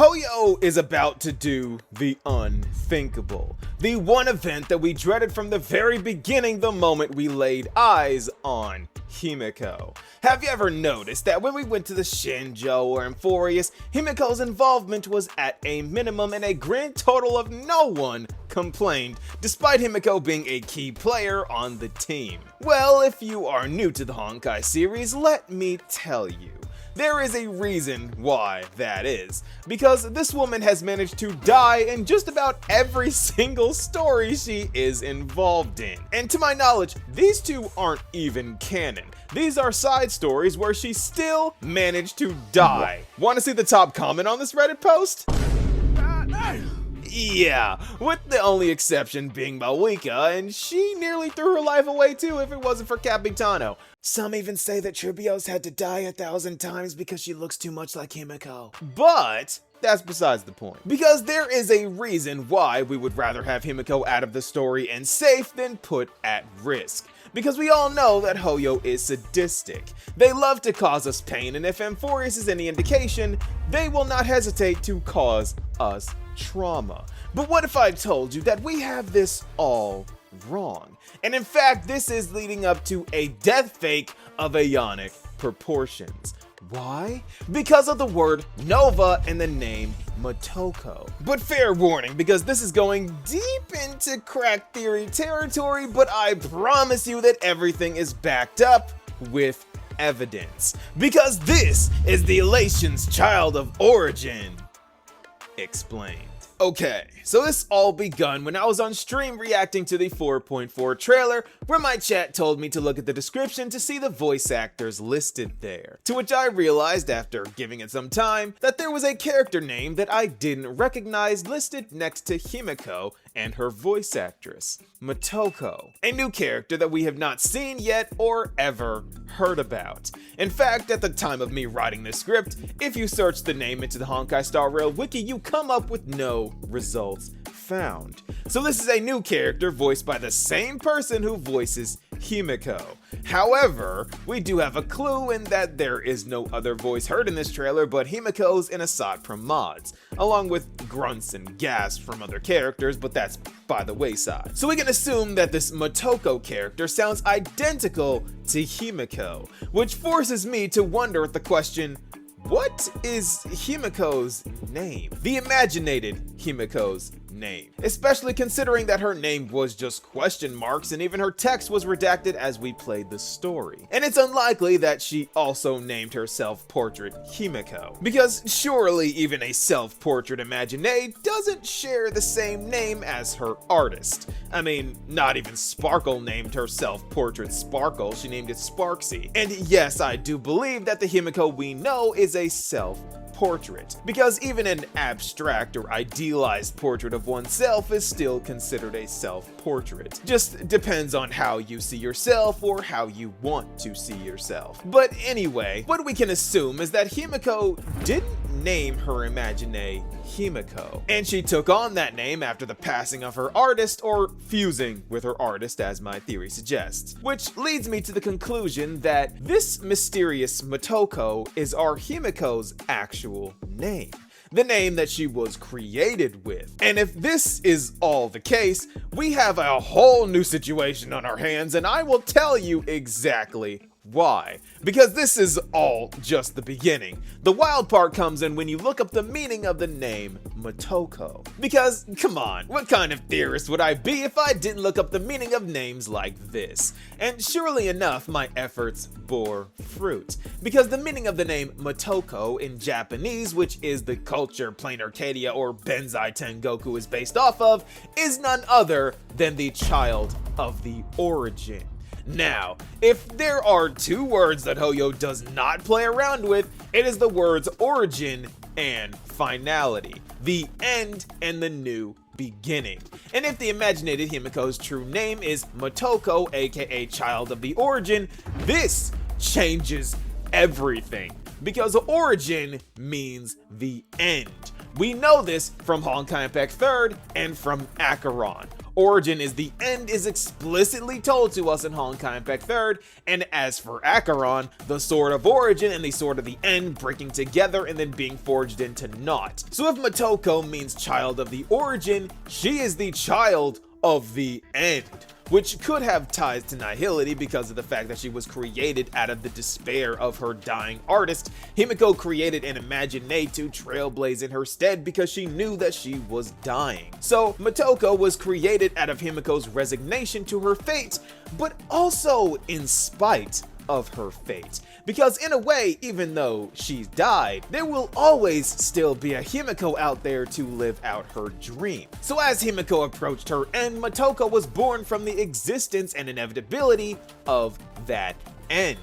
Hoyo is about to do the unthinkable. The one event that we dreaded from the very beginning the moment we laid eyes on Himeko. Have you ever noticed that when we went to the Shinjo or Emphorius, Himeko's involvement was at a minimum and a grand total of no one complained, despite Himeko being a key player on the team? Well, if you are new to the Honkai series, let me tell you. There is a reason why that is, because this woman has managed to die in just about every single story she is involved in. And to my knowledge, these two aren't even canon. These are side stories where she still managed to die. Want to see the top comment on this Reddit post? Yeah, with the only exception being Mawika, and she nearly threw her life away too if it wasn't for Capitano. Some even say that Tribios had to die 1,000 times because she looks too much like Himeko. But that's besides the point. Because there is a reason why we would rather have Himeko out of the story and safe than put at risk. Because we all know that Hoyo is sadistic. They love to cause us pain, and if Emphorius is any indication, they will not hesitate to cause us trauma. But what if I told you that we have this all wrong? And in fact, this is leading up to a death fake of Ionic proportions. Why? Because of the word Nova and the name Motoko. But fair warning, because this is going deep into crack theory territory, but I promise you that everything is backed up with evidence. Because this is the Elation's child of origin. Explained. Okay, so this all begun when I was on stream reacting to the 4.4 trailer, where my chat told me to look at the description to see the voice actors listed there. To which I realized, after giving it some time, that there was a character name that I didn't recognize listed next to Himeko and her voice actress, Motoko, a new character that we have not seen yet or ever heard about. In fact, at the time of me writing this script, if you search the name into the Honkai Star Rail wiki, you come up with no results found. So this is a new character voiced by the same person who voices Himeko. However, we do have a clue in that there is no other voice heard in this trailer but Himeko's in Asad from mods, along with grunts and gasps from other characters, but that's by the wayside. So we can assume that this Motoko character sounds identical to Himeko, which forces me to wonder at the question, what is Himeko's name? The imaginated Himeko's name. Especially considering that her name was just question marks and even her text was redacted as we played the story. And it's unlikely that she also named her self-portrait Himeko, because surely even a self-portrait imagine doesn't share the same name as her artist. I mean, not even Sparkle named her self-portrait Sparkle, she named it Sparksy. And yes, I do believe that the Himeko we know is a self-portrait, because even an abstract or idealized portrait of oneself is still considered a self-portrait. Just depends on how you see yourself or how you want to see yourself. But anyway, what we can assume is that Himeko didn't name her imagine Himeko, and she took on that name after the passing of her artist, or fusing with her artist as my theory suggests. Which leads me to the conclusion that this mysterious Motoko is our Himeko's actual name. The name that she was created with. And if this is all the case, we have a whole new situation on our hands, and I will tell you exactly why. Because this is all just the beginning. The wild part comes in when you look up the meaning of the name Motoko. Because, come on, what kind of theorist would I be if I didn't look up the meaning of names like this? And surely enough, my efforts bore fruit. Because the meaning of the name Motoko in Japanese, which is the culture Plain Arcadia or Benzai Tengoku is based off of, is none other than the child of the origin. Now, if there are two words that Hoyo does not play around with, it is the words origin and finality, the end and the new beginning. And if the imaginated Himeko's true name is Motoko, aka child of the origin, this changes everything. Because origin means the end. We know this from Honkai Impact 3rd and from Acheron. Origin is the end is explicitly told to us in Honkai Impact 3rd, and as for Acheron, the Sword of Origin and the Sword of the End breaking together and then being forged into naught. So if Motoko means child of the Origin, she is the child of the End, which could have ties to nihility because of the fact that she was created out of the despair of her dying artist. Himeko created an Imagine to trailblaze in her stead because she knew that she was dying. So Motoko was created out of Himeko's resignation to her fate, but also in spite of her fate. Because in a way, even though she's died, there will always still be a Himeko out there to live out her dream. So as Himeko approached her end, Motoko was born from the existence and inevitability of that end.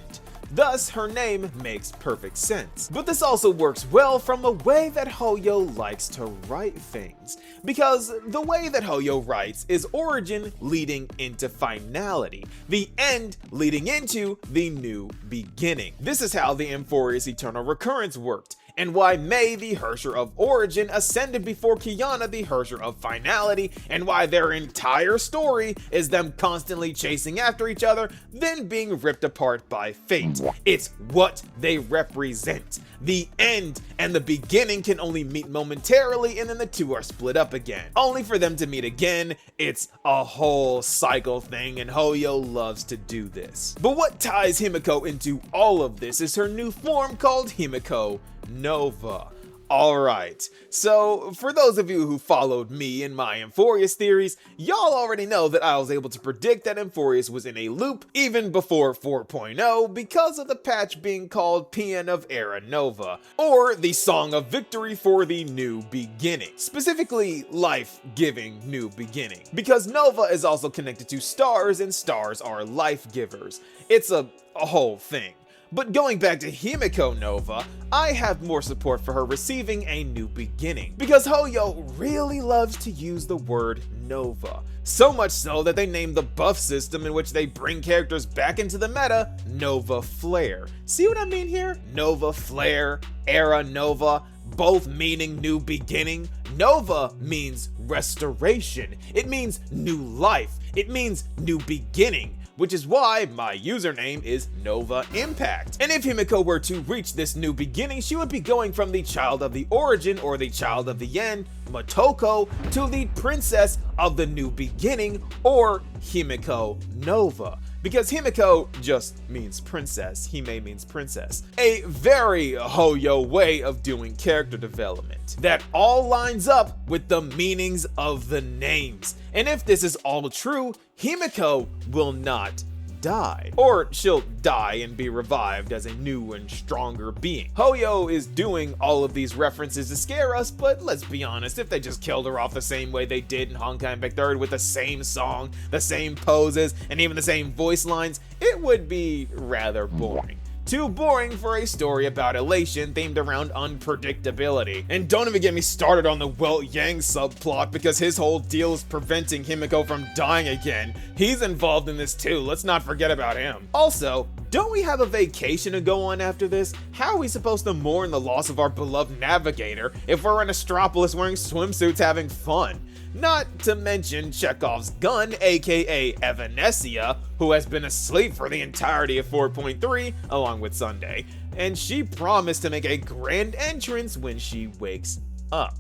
Thus, her name makes perfect sense. But this also works well from the way that Hoyo likes to write things. Because the way that Hoyo writes is origin leading into finality, the end leading into the new beginning. This is how the Emphorius Eternal Recurrence worked, and why Mei, the Hersher of Origin, ascended before Kiana, the Hersher of Finality, and why their entire story is them constantly chasing after each other, then being ripped apart by fate. It's what they represent. The end and the beginning can only meet momentarily, and then the two are split up again, only for them to meet again. It's a whole cycle thing, and Hoyo loves to do this. But what ties Himeko into all of this is her new form called Himeko Nova. Alright, so for those of you who followed me in my Emphorius theories, y'all already know that I was able to predict that Emphorius was in a loop even before 4.0 because of the patch being called Paean of Era Nova, or the Song of Victory for the New Beginning, specifically life-giving new beginning, because Nova is also connected to stars and stars are life givers. It's a whole thing. But going back to Himeko Nova, I have more support for her receiving a new beginning, because Hoyo really loves to use the word Nova. So much so that they named the buff system in which they bring characters back into the meta Nova Flare. See what I mean here? Nova Flare, Era Nova, both meaning new beginning. Nova means restoration. It means new life. It means new beginning, which is why my username is Nova Impact. And if Himeko were to reach this new beginning, she would be going from the child of the origin or the child of the end, Motoko, to the princess of the new beginning, or Himeko Nova. Because Himeko just means princess, Hime means princess. A very Hoyo way of doing character development that all lines up with the meanings of the names. And if this is all true, Himeko will not die. Or she'll die and be revived as a new and stronger being. Hoyo is doing all of these references to scare us, but let's be honest, if they just killed her off the same way they did in Honkai Impact 3rd with the same song, the same poses, and even the same voice lines, it would be rather boring. Too boring for a story about elation themed around unpredictability. And don't even get me started on the Welt Yang subplot, because his whole deal is preventing Himeko from dying again. He's involved in this too, let's not forget about him. Also, don't we have a vacation to go on after this? How are we supposed to mourn the loss of our beloved navigator if we're in Astropolis wearing swimsuits having fun? Not to mention Chekhov's gun, aka Evanesia, who has been asleep for the entirety of 4.3, along with Sunday, and she promised to make a grand entrance when she wakes up.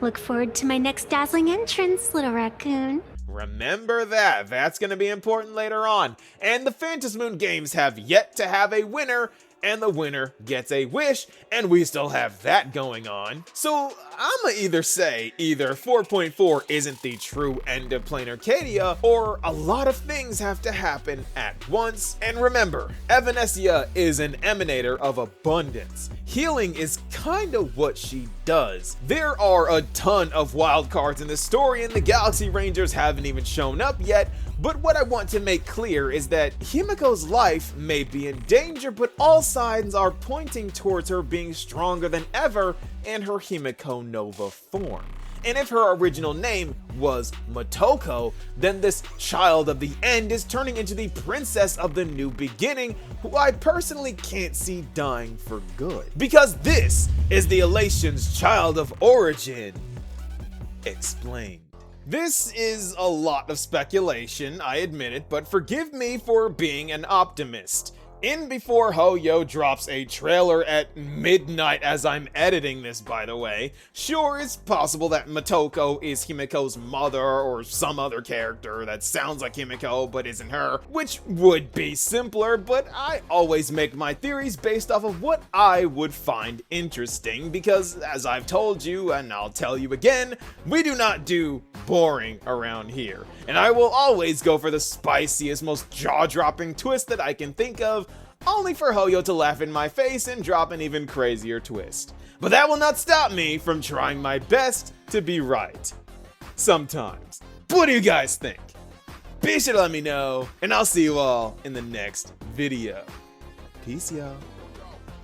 Look forward to my next dazzling entrance, little raccoon. Remember that, that's gonna be important later on. And the Phantasmoon games have yet to have a winner, and the winner gets a wish, and we still have that going on. So I'ma either say either 4.4 isn't the true end of Plain Arcadia, or a lot of things have to happen at once. And remember, Evanesia is an emanator of abundance. Healing is kinda what she does. There are a ton of wild cards in this story, and the Galaxy Rangers haven't even shown up yet. But what I want to make clear is that Himeko's life may be in danger, but all signs are pointing towards her being stronger than ever in her Himeko Nova form. And if her original name was Motoko, then this child of the end is turning into the princess of the new beginning, who I personally can't see dying for good. Because this is the Elation's child of origin explained. This is a lot of speculation, I admit it, but forgive me for being an optimist. In before Hoyo drops a trailer at midnight as I'm editing this, by the way, sure, it's possible that Motoko is Himeko's mother or some other character that sounds like Himeko but isn't her, which would be simpler, but I always make my theories based off of what I would find interesting because, as I've told you, and I'll tell you again, we do not do boring around here, and I will always go for the spiciest, most jaw-dropping twist that I can think of, only for Hoyo to laugh in my face and drop an even crazier twist. But that will not stop me from trying my best to be right. Sometimes. What do you guys think? Be sure to let me know, and I'll see you all in the next video. Peace, y'all.